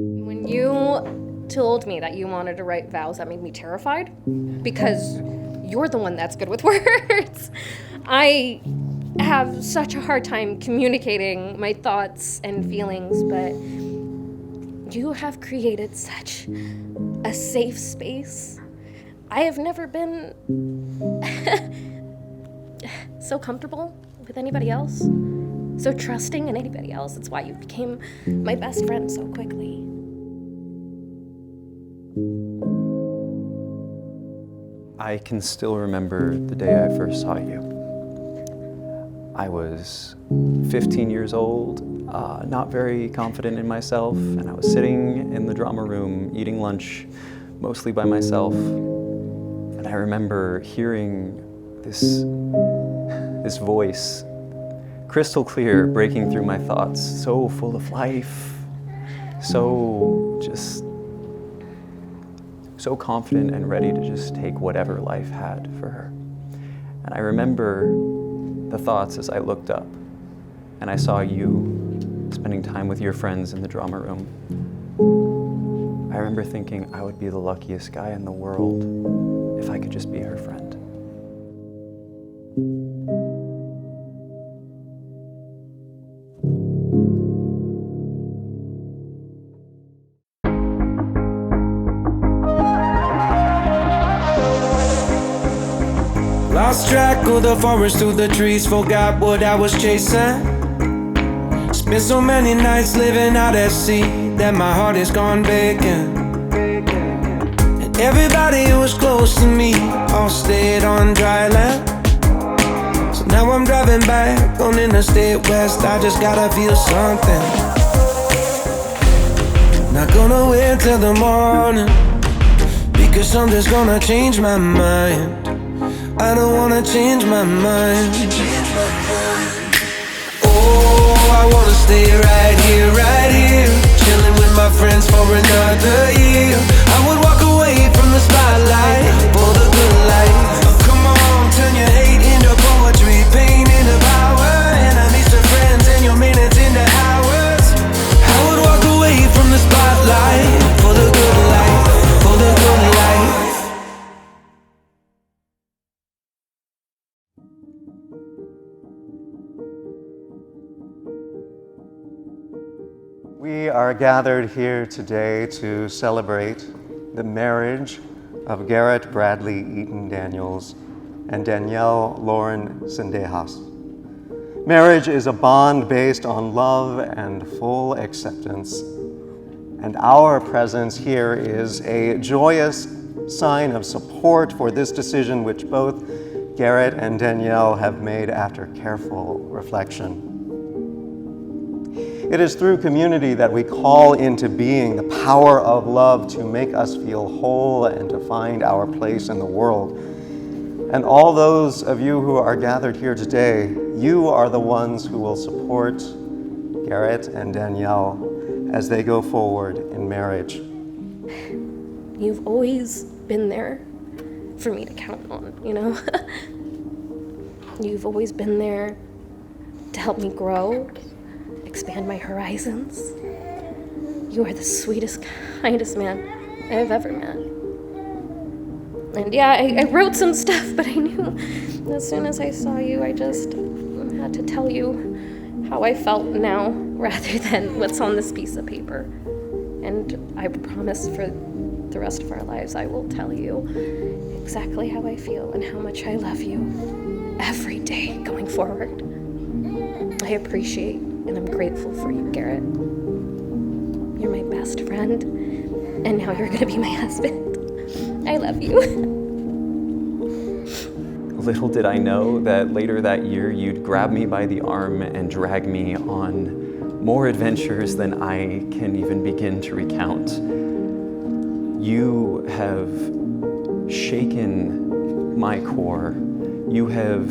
When you told me that you wanted to write vows, that made me terrified because you're the one that's good with words. I have such a hard time communicating my thoughts and feelings, but you have created such a safe space. I have never been so comfortable with anybody else, so trusting in anybody else. That's why you became my best friend so quickly. I can still remember the day I first saw you. I was 15 years old, not very confident in myself, and I was sitting in the drama room eating lunch, mostly by myself. And I remember hearing this voice, crystal clear, breaking through my thoughts, so full of life, so confident and ready to just take whatever life had for her. And I remember the thoughts as I looked up and I saw you spending time with your friends in the drama room. I remember thinking I would be the luckiest guy in the world if I could just be her friend. Lost track of the forest through the trees, forgot what I was chasing. Spent so many nights living out at sea that my heart is gone vacant. And everybody who was close to me all stayed on dry land. So now I'm driving back on Interstate West, I just gotta feel something. Not gonna wait till the morning, because something's gonna change my mind. I don't wanna change my mind. Oh, I wanna stay right here, chilling with my friends for another year. I would walk away from the spotlight for the good life. Oh, come on, turn your hate into poetry, pain into power, enemies to friends and your minutes into hours. I would walk away from the spotlight for the good life, for the good life. We are gathered here today to celebrate the marriage of Garrett Bradley Eaton Daniels and Danielle Lauren Sendejas. Marriage is a bond based on love and full acceptance, and our presence here is a joyous sign of support for this decision which both Garrett and Danielle have made after careful reflection. It is through community that we call into being the power of love to make us feel whole and to find our place in the world. And all those of you who are gathered here today, you are the ones who will support Garrett and Danielle as they go forward in marriage. You've always been there for me to count on, you know? You've always been there to help me grow, expand my horizons. You are the sweetest, kindest man I have ever met. And yeah, I wrote some stuff, but I knew as soon as I saw you, I just had to tell you how I felt now rather than what's on this piece of paper. And I promise for the rest of our lives, I will tell you exactly how I feel and how much I love you every day going forward. I appreciate and I'm grateful for you, Garrett. You're my best friend, and now you're gonna be my husband. I love you. Little did I know that later that year you'd grab me by the arm and drag me on more adventures than I can even begin to recount. You have shaken my core. You have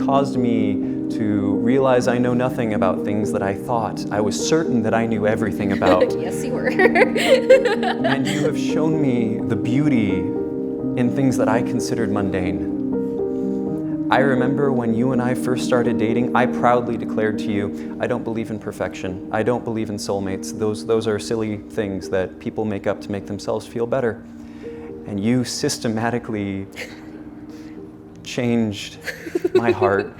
caused me to realize I know nothing about things that I thought I was certain that I knew everything about. Yes, you were. And you have shown me the beauty in things that I considered mundane. I remember when you and I first started dating, I proudly declared to you, I don't believe in perfection. I don't believe in soulmates. Those are silly things that people make up to make themselves feel better. And you systematically changed my heart,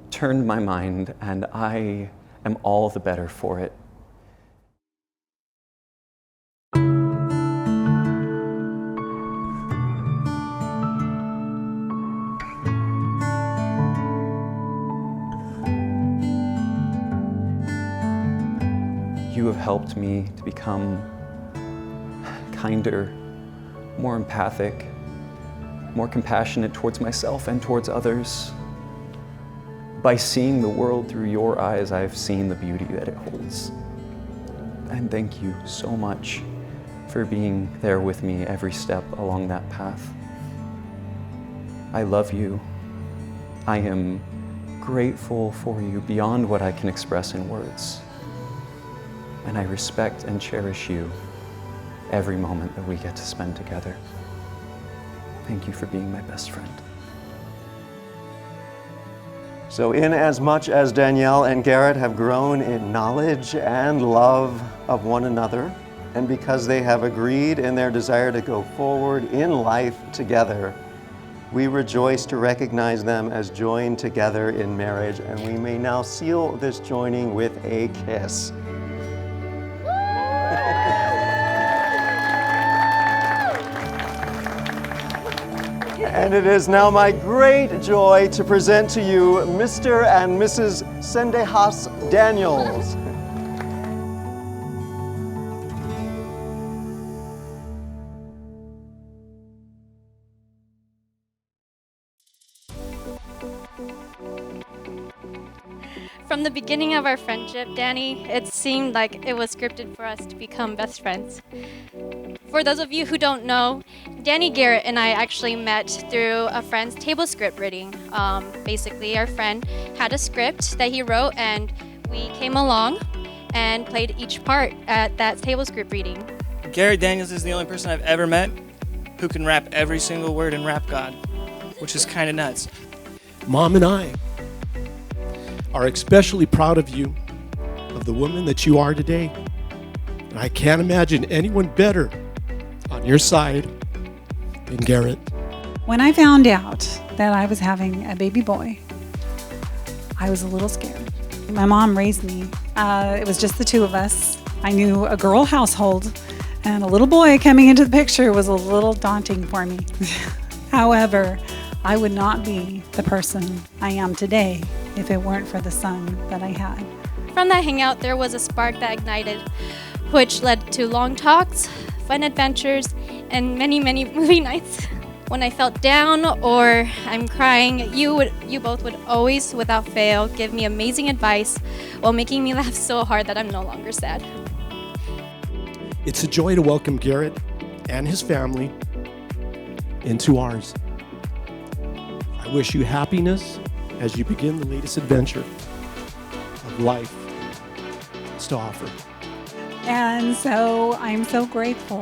turned my mind, and I am all the better for it. You have helped me to become kinder, more empathic, more compassionate towards myself and towards others. By seeing the world through your eyes, I've seen the beauty that it holds. And thank you so much for being there with me every step along that path. I love you. I am grateful for you beyond what I can express in words. And I respect and cherish you every moment that we get to spend together. Thank you for being my best friend. So in as much as Danielle and Garrett have grown in knowledge and love of one another, and because they have agreed in their desire to go forward in life together, we rejoice to recognize them as joined together in marriage, and we may now seal this joining with a kiss. And it is now my great joy to present to you Mr. and Mrs. Sendejas Daniels. From the beginning of our friendship, Danny, it seemed like it was scripted for us to become best friends. For those of you who don't know, Danny, Garrett, and I actually met through a friend's table script reading. Basically, our friend had a script that he wrote, and we came along and played each part at that table script reading. Garrett Daniels is the only person I've ever met who can rap every single word in Rap God, which is kind of nuts. Mom and I are especially proud of you, of the woman that you are today. And I can't imagine anyone better on your side than Garrett. When I found out that I was having a baby boy, I was a little scared. My mom raised me. It was just the two of us. I knew a girl household, and a little boy coming into the picture was a little daunting for me. However, I would not be the person I am today if it weren't for the son that I had. From that hangout, there was a spark that ignited, which led to long talks, fun adventures, and many, many movie nights. When I felt down or I'm crying, you both would always, without fail, give me amazing advice while making me laugh so hard that I'm no longer sad. It's a joy to welcome Garrett and his family into ours. I wish you happiness as you begin the latest adventure of life has to offer. And so I'm so grateful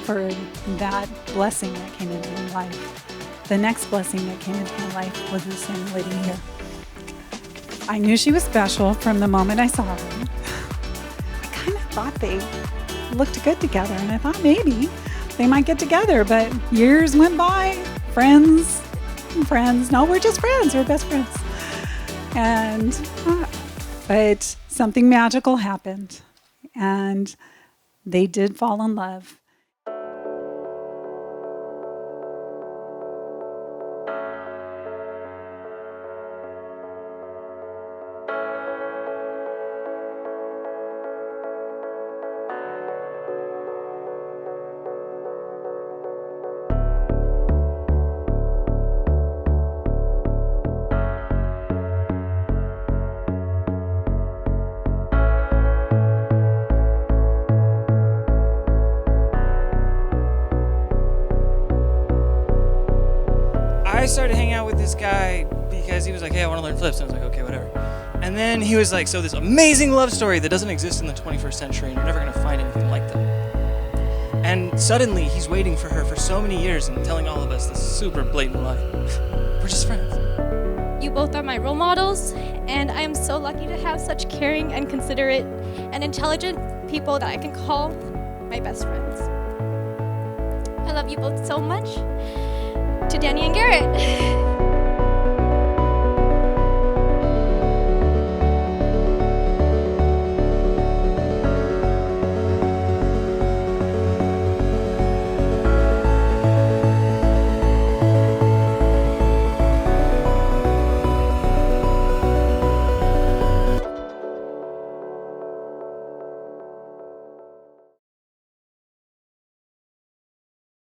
for that blessing that came into my life. The next blessing that came into my life was this young lady here. I knew she was special from the moment I saw her. I kind of thought they looked good together, and I thought maybe they might get together, but years went by, friends. No, we're just friends, we're best friends. But something magical happened, and they did fall in love. I started hanging out with this guy because he was like, hey, I want to learn flips. And I was like, okay, whatever. And then he was like, so this amazing love story that doesn't exist in the 21st century, and you're never going to find anything like that. And suddenly, he's waiting for her for so many years and telling all of us this super blatant lie. We're just friends. You both are my role models, and I am so lucky to have such caring and considerate and intelligent people that I can call my best friends. I love you both so much. To Danny and Garrett.